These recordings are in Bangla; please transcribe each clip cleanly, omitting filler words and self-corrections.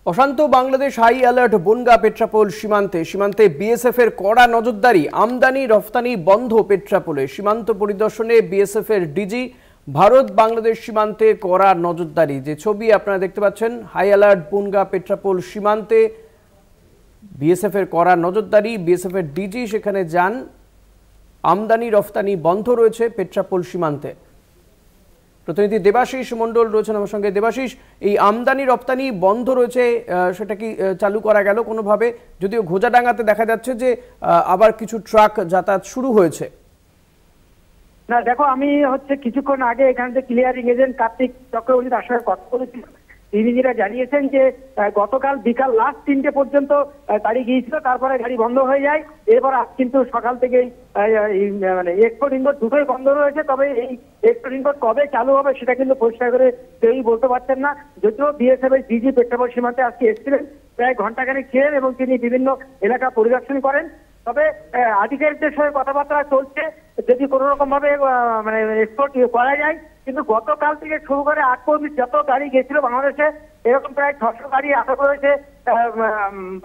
অশান্ত বাংলাদেশ হাই অ্যালার্ট বনগাঁ পেট্রাপোল সীমান্তে বিএসএফ এর কড়া নজরদারি, আমদানি রফতানি বন্ধ। পেট্রাপোলে সীমান্ত পরিদর্শনে বিএসএফ এর ডিজি। ভারত বাংলাদেশ সীমান্তে কড়া নজরদারি, যে ছবি আপনারা দেখতে পাচ্ছেন, হাই অ্যালার্ট বনগাঁ পেট্রাপোল সীমান্তে বিএসএফ এর কড়া নজরদারি। বিএসএফ এর ডিজি সেখানে যান। আমদানি রফতানি বন্ধ রয়েছে পেট্রাপোল সীমান্তে। প্রতিনিধি দেবাশিস মণ্ডল রয়েছেন আমার সঙ্গে। দেবাশিস, এই আমদানি রপ্তানি বন্ধ রয়েছে, সেটা কি চালু করা গেল কোনোভাবে? যদিও ঘোজাডাঙ্গাতে দেখা যাচ্ছে যে আবার কিছু ট্রাক যাতায়াত শুরু হয়েছে। না দেখো, আমি কিছুক্ষণ আগে এখান থেকে ক্লিয়ারিং এজেন্ট কার্তিক চক্রবর্তী তার সঙ্গে কথা বলেছিলাম। তিনি যেটা জানিয়েছেন যে গতকাল বিকাল লাস্ট 3টে পর্যন্ত গাড়ি গিয়েছিল, তারপরে গাড়ি বন্ধ হয়ে যায়। এরপর আজ কিন্তু সকাল থেকেই মানে এক্সপোর্ট ইম্পোর্ট দুটোই বন্ধ রয়েছে। তবে এই এক্সপোর্ট ইম্পোর্ট কবে চালু হবে সেটা কিন্তু পরিষ্কার করে কেউই বলতে পারছেন না। যদিও বিএসএফ এর ডিজি পেট্রাপোল সীমান্তে আজকে এসেছিলেন, প্রায় ঘন্টাখানেক ছিলেন এবং তিনি বিভিন্ন এলাকা পরিদর্শন করেন। তবে আধিকারিকদের সঙ্গে কথাবার্তা চলছে যদি কোনো রকম ভাবে মানে এক্সপোর্ট করা যায়। কিন্তু গতকাল থেকে শুরু করে আজ পর্যন্ত যত গাড়ি গেছিল বাংলাদেশে, এরকম প্রায় 600 গাড়ি আটক রয়েছে।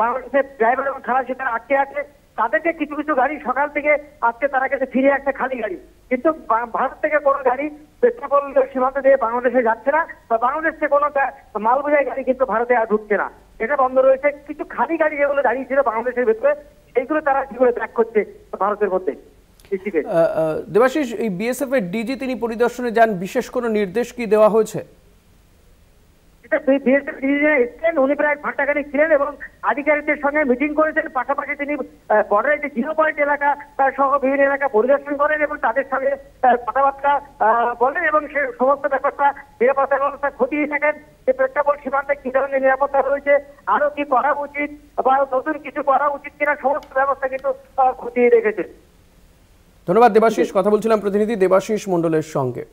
বাংলাদেশের ড্রাইভার এবং খালাসি তারা আটকে আছে। তাদেরকে কিছু কিছু গাড়ি সকাল থেকে আজকে তারা কাছে ফিরে আসছে খালি গাড়ি। কিন্তু ভারত থেকে কোনো গাড়ি পেট্রাপোল সীমান্ত দিয়ে বাংলাদেশে যাচ্ছে না, বা বাংলাদেশ থেকে কোনো মাল বোঝাই গাড়ি কিন্তু ভারতে আর ঢুকছে না। এটা বন্ধ রয়েছে। কিছু খালি গাড়ি যেগুলো দাঁড়িয়ে ছিল বাংলাদেশের ভেতরে, সেইগুলো তারা কি করে ত্যাগ করছে ভারতের মধ্যে। দেবাশিস, এই বিএসএফ এর ডিজি তিনি পরিদর্শনে যান, বিশেষ কোনো নির্দেশ কি দেওয়া হয়েছে? উনি প্রায় ঘন্টাখানেক ছিলেন এবং আধিকারিকদের সঙ্গে মিটিং করেছেন। পাশাপাশি তিনি বর্ডারের যে 0 পয়েন্ট এলাকা সহ বিভিন্ন এলাকা পরিদর্শন করেন এবং তাদের সঙ্গে কথাবার্তা বলেন এবং সে সমস্ত ব্যাপারটা নিরাপত্তা ব্যবস্থা খতিয়ে থাকেন যে পেট্রাপোল সীমান্তে কি ধরনের নিরাপত্তা রয়েছে, আরো কি করা উচিত বা নতুন কিছু করা উচিত কিনা, সমস্ত ব্যবস্থা কিন্তু খতিয়ে রেখেছেন। ধন্যবাদ দেবাশিস। কথা বলছিলাম প্রতিনিধি দেবাশিস মণ্ডলের সঙ্গে।